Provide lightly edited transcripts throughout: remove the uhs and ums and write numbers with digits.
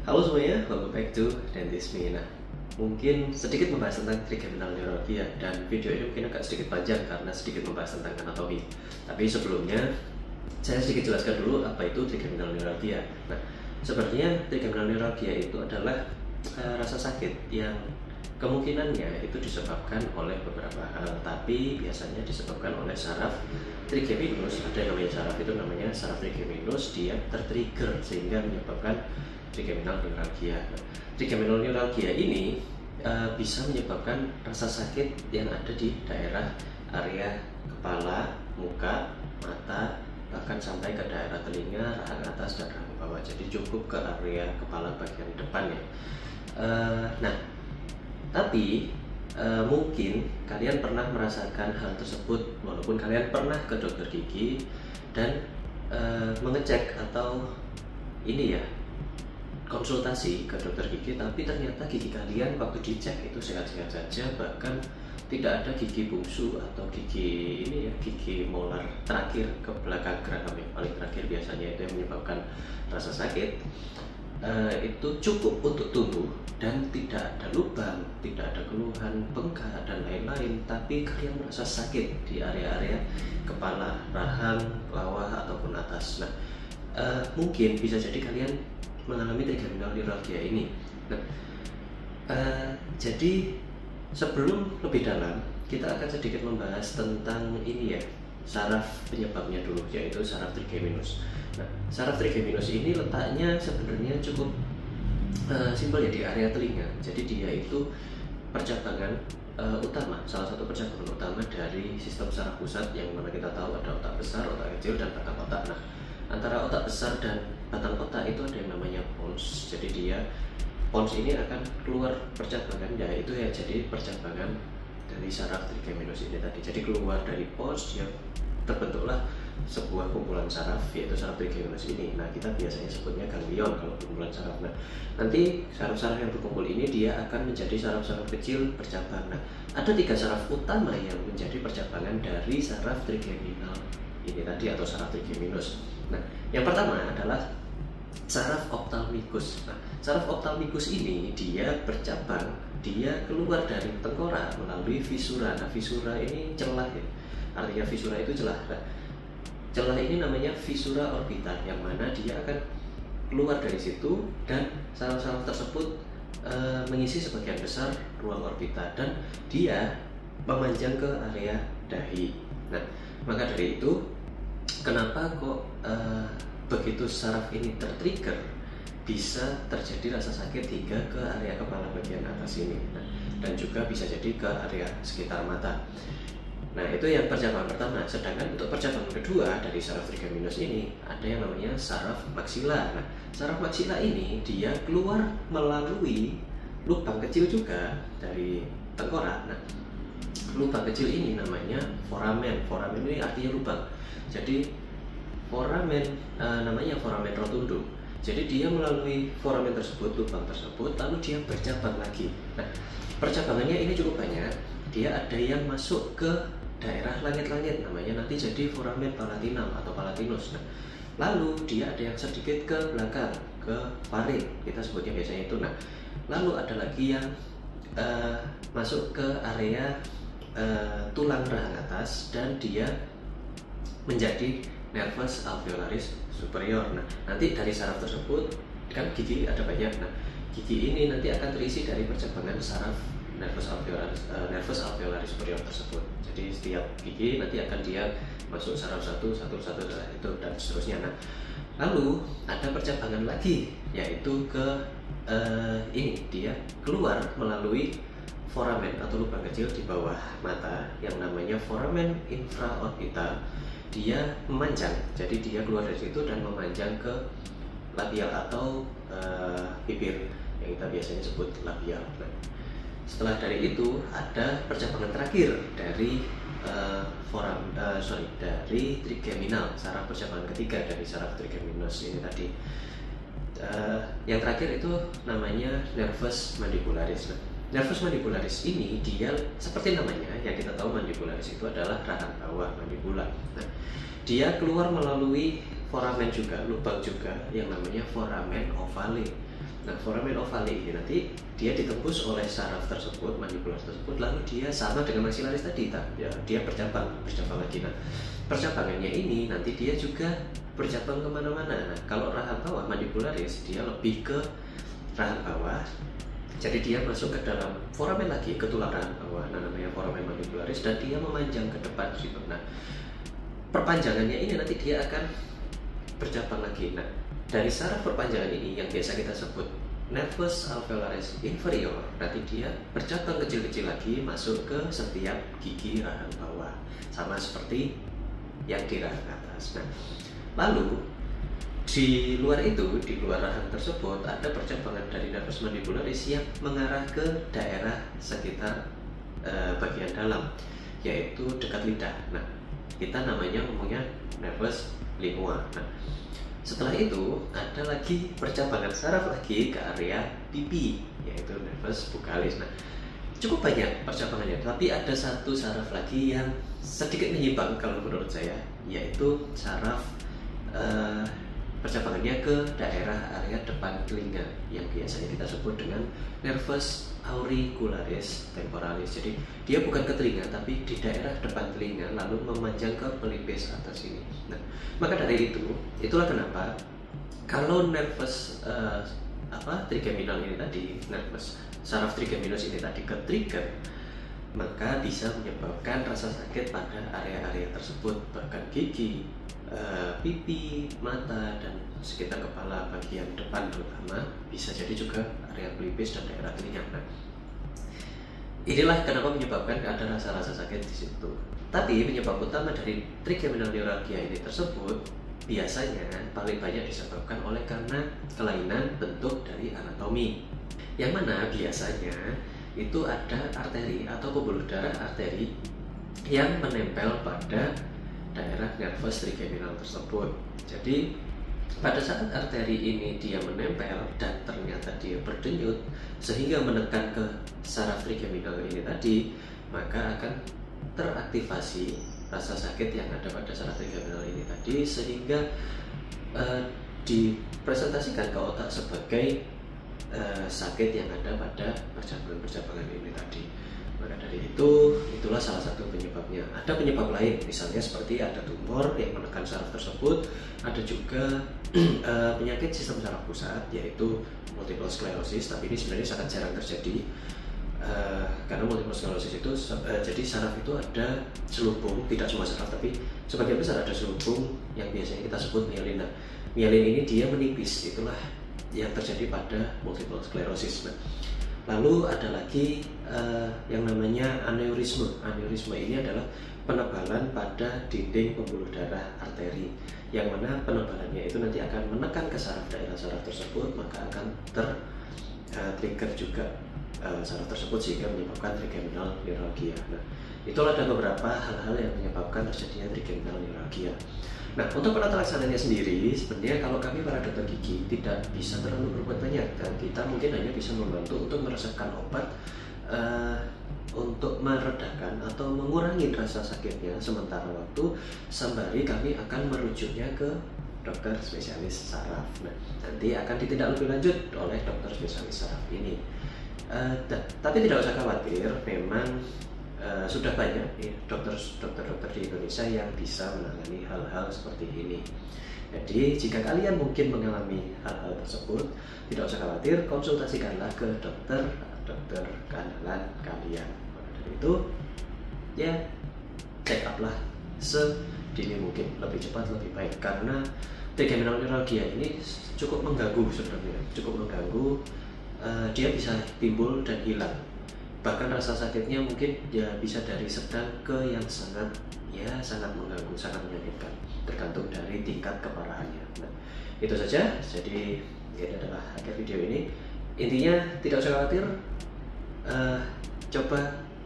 Halo semuanya, welcome back to Dentist Me. Nah, mungkin sedikit membahas tentang trigeminal neuralgia dan video ini mungkin agak sedikit panjang karena sedikit membahas tentang anatomi. Tapi sebelumnya, saya sedikit jelaskan dulu apa itu trigeminal neuralgia. Nah, sebenarnya trigeminal neuralgia itu adalah rasa sakit yang kemungkinannya itu disebabkan oleh beberapa hal, tapi biasanya disebabkan oleh saraf trigeminus. Ada yang namanya saraf itu namanya saraf trigeminus, dia tertrigger sehingga menyebabkan trigeminal neuralgia. Trigeminal neuralgia ini bisa menyebabkan rasa sakit yang ada di daerah area kepala, muka, mata, bahkan sampai ke daerah telinga, rahang atas dan rahang bawah. Jadi cukup ke area kepala bagian depan ya. Nah, tapi mungkin kalian pernah merasakan hal tersebut walaupun kalian pernah ke dokter gigi dan mengecek atau ini ya, konsultasi ke dokter gigi, tapi ternyata gigi kalian waktu dicek itu sehat-sehat saja, bahkan tidak ada gigi bungsu atau gigi ini ya, gigi molar terakhir ke belakang gerakam yang paling terakhir biasanya itu yang menyebabkan rasa sakit. Itu cukup untuk tumbuh dan tidak ada lubang, tidak ada keluhan bengkak dan lain-lain, tapi kalian merasa sakit di area-area kepala, rahang, bawah ataupun atas. Nah, mungkin bisa jadi kalian mengalami trigeminal neuralgia ini. Nah, jadi sebelum lebih dalam, kita akan sedikit membahas tentang ini ya, saraf penyebabnya dulu, yaitu saraf trigeminus. Nah, saraf trigeminus ini letaknya sebenarnya cukup simpel ya, di area telinga. Jadi dia itu percabangan utama, salah satu percabangan utama dari sistem saraf pusat, yang mana kita tahu ada otak besar, otak kecil, dan batang otak. Nah, antara otak besar dan batang otak itu ada yang namanya pons. Jadi dia pons ini akan keluar percabangan, ya itu ya, jadi percabangan dari saraf trigeminus ini tadi. Jadi keluar dari pons, dia terbentuklah sebuah kumpulan saraf, yaitu saraf trigeminus ini. Nah, kita biasanya sebutnya ganglion kalau kumpulan saraf. Nah, nanti saraf-saraf yang berkumpul ini dia akan menjadi saraf-saraf kecil bercabang. Nah, ada 3 saraf utama yang menjadi percabangan dari saraf trigeminal ini tadi atau saraf trigeminus. Nah, yang pertama adalah saraf ophthalmicus. Nah, saraf ophthalmicus ini dia bercabang, dia keluar dari tengkorak melalui visura. Nah, visura ini celah ya. Artinya visura itu celah. Nah, celah ini namanya visura orbital, yang mana dia akan keluar dari situ dan saraf-saraf tersebut mengisi sebagian besar ruang orbita dan dia memanjang ke area dahi. Nah, maka dari itu kenapa kok begitu saraf ini tertrigger bisa terjadi rasa sakit hingga ke area kepala bagian atas ini. Nah, dan juga bisa jadi ke area sekitar mata. Nah, itu yang percabangan pertama. Sedangkan untuk percabangan kedua dari saraf trigeminus ini ada yang namanya saraf maksila. Nah, saraf maksila ini dia keluar melalui lubang kecil juga dari tengkorak. Nah, lubang kecil ini namanya foramen. Foramen ini artinya lubang. Jadi foramen namanya foramen rotundum. Jadi dia melalui foramen tersebut, lubang tersebut, lalu dia bercabang lagi. Nah, percabangannya ini cukup banyak. Dia ada yang masuk ke daerah langit-langit, namanya nanti jadi foramen palatinum atau palatinus. Nah, lalu dia ada yang sedikit ke belakang, ke faring, kita sebutnya biasanya itu. Nah, lalu ada lagi yang masuk ke area tulang rahang atas dan dia menjadi nervus alveolaris superior. Nah, nanti dari saraf tersebut kan gigi ada banyak. Nah, gigi ini nanti akan terisi dari percabangan saraf nervus alveolaris superior tersebut. Jadi setiap gigi nanti akan dia masuk saraf satu itu dan seterusnya. Nah, lalu ada percabangan lagi, yaitu ke ini dia keluar melalui foramen atau lubang kecil di bawah mata yang namanya foramen infraorbital. Dia memanjang, jadi dia keluar dari situ dan memanjang ke labial atau bibir yang kita biasanya sebut labial. Nah, setelah dari itu ada percabangan terakhir dari dari trigeminal, saraf percabangan ketiga dari saraf trigeminus ini tadi. Yang terakhir itu namanya nervus mandibularis. Nah, nervus mandibularis ini dia seperti namanya, yang kita tahu mandibularis itu adalah rahang bawah, mandibula. Nah, dia keluar melalui foramen juga, lubang juga yang namanya foramen ovale. Nah, foramen ovale ini nanti dia ditembus oleh saraf tersebut, mandibular tersebut, lalu dia sama dengan maxillaris tadi, ya, dia bercabang lagi. Nah, percabangannya ini nanti dia juga bercabang kemana-mana. Nah, kalau rahang bawah mandibularis dia lebih ke rahang bawah, jadi dia masuk ke dalam foramen lagi, ke tulang rahang bawah, nah namanya foramen mandibularis, dan dia memanjang ke depan gitu. Nah, perpanjangannya ini nanti dia akan bercabang lagi. Nah, dari saraf perpanjangan ini yang biasa kita sebut nervus alveolaris inferior, nanti dia bercabang kecil-kecil lagi masuk ke setiap gigi rahang bawah, sama seperti yang di rahang atas. Nah, lalu di luar itu, di luar rahang tersebut ada percabangan dari nervus mandibularis yang mengarah ke daerah sekitar bagian dalam, yaitu dekat lidah. Nah, kita namanya ngomongnya nervus lingual. Nah, setelah itu ada lagi percabangan saraf lagi ke area pipi, yaitu nervus buccalis. Nah, cukup banyak percabangannya, tapi ada satu saraf lagi yang sedikit menyimpang kalau menurut saya, yaitu saraf percabangannya ke daerah area depan telinga yang biasanya kita sebut dengan nervus auricularis temporalis. Jadi dia bukan ke telinga tapi di daerah depan telinga lalu memanjang ke pelipis atas ini. Nah, maka dari itulah kenapa kalau nervus trigeminal ini tadi, nervus saraf trigeminus ini tadi ke trigger, maka bisa menyebabkan rasa sakit pada area-area tersebut, bahkan gigi, pipi, mata, dan sekitar kepala bagian depan terutama, bisa jadi juga area pelipis dan daerah telinga. Nah, inilah kenapa menyebabkan ada rasa-rasa sakit di situ. Tapi penyebab utama dari trigeminal neuralgia ini tersebut biasanya paling banyak disebabkan oleh karena kelainan bentuk dari anatomi, yang mana biasanya itu ada arteri atau pembuluh darah arteri yang menempel pada daerah nervus trigeminal tersebut. Jadi pada saat arteri ini dia menempel dan ternyata dia berdenyut sehingga menekan ke saraf trigeminal ini tadi, maka akan teraktivasi rasa sakit yang ada pada saraf trigeminal ini tadi, sehingga dipresentasikan ke otak sebagai sakit yang ada pada percabangan ini tadi. Maka dari itulah salah satu penyebabnya. Ada penyebab lain, misalnya seperti ada tumor yang menekan saraf tersebut, ada juga penyakit sistem saraf pusat yaitu multiple sclerosis, tapi ini sebenarnya sangat jarang terjadi. Karena multiple sclerosis itu jadi saraf itu ada selubung, tidak semua saraf tapi sebagian besar ada selubung yang biasanya kita sebut myelin. Nah, myelin ini dia menipis, itulah yang terjadi pada multiple sclerosis. Nah, lalu ada lagi yang namanya aneurisme. Aneurisme ini adalah penebalan pada dinding pembuluh darah arteri, yang mana penebalannya itu nanti akan menekan ke saraf, daerah saraf tersebut, maka akan trigger juga saraf tersebut sehingga menyebabkan trigeminal neuralgia. Nah, itulah ada beberapa hal-hal yang menyebabkan terjadinya trigeminal neuralgia. Nah, untuk penata laksananya sendiri, sebenarnya kalau kami para dokter gigi tidak bisa terlalu berbuat banyak, dan kita mungkin hanya bisa membantu untuk meresepkan obat untuk meredakan atau mengurangi rasa sakitnya sementara waktu, sembari kami akan merujuknya ke dokter spesialis saraf. Nah, nanti akan ditindak lebih lanjut oleh dokter spesialis saraf ini. Tapi tidak usah khawatir, memang sudah banyak ya, dokter-dokter di Indonesia yang bisa menangani hal-hal seperti ini. Jadi jika kalian mungkin mengalami hal-hal tersebut, tidak usah khawatir, konsultasikanlah ke dokter keandalan kalian. Maka dari itu, ya check up lah sedini mungkin, lebih cepat lebih baik, karena trigeminal neuralgia ini cukup mengganggu sebenarnya, dia bisa timbul dan hilang. Bahkan rasa sakitnya mungkin ya bisa dari sedang ke yang sangat mengganggu, sangat menyakitkan, tergantung dari tingkat keparahannya. Nah, itu saja. Jadi ini adalah akhir video ini. Intinya tidak usah khawatir. Coba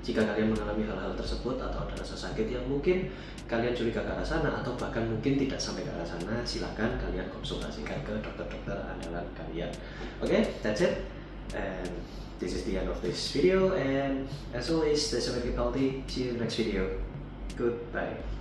jika kalian mengalami hal-hal tersebut atau ada rasa sakit yang mungkin kalian curiga ke arah sana atau bahkan mungkin tidak sampai ke arah sana, silakan kalian konsultasikan ke dokter-dokter andalan kalian. Okay, that's it. And this is the end of this video, and as always, stay safe and healthy. See you in the next video. Goodbye.